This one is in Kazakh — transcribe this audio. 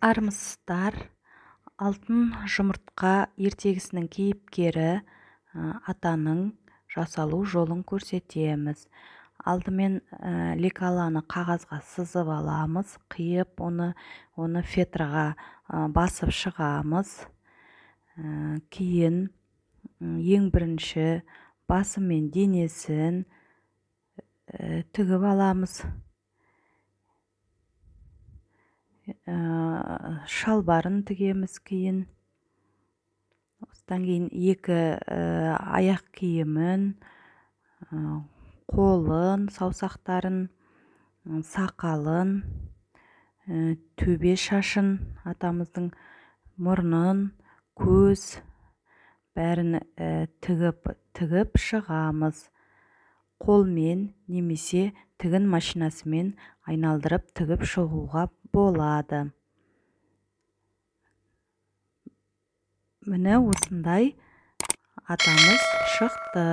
Армысыздар. Алтын жұмыртқа ертегісінің кейіпкері атаның жасалу жолын көрсетеміз. Алдымен лекаланы қағазға сызып аламыз, қиып оны фетраға басып шығамыз. Кейін ең бірінші басы мен денесін тігіп аламыз. Шалбарын тігеміз кейін. Осыдан кейін екі аяқ киімін, қолын, саусақтарын, сақалын, төбе шашын, атамыздың мұрнын, көз бәрін тігіп шығамыз. Қолмен немесе тігін машинасымен айналдырып тігіп шығуға болады. Міне осындай атамыз шықты.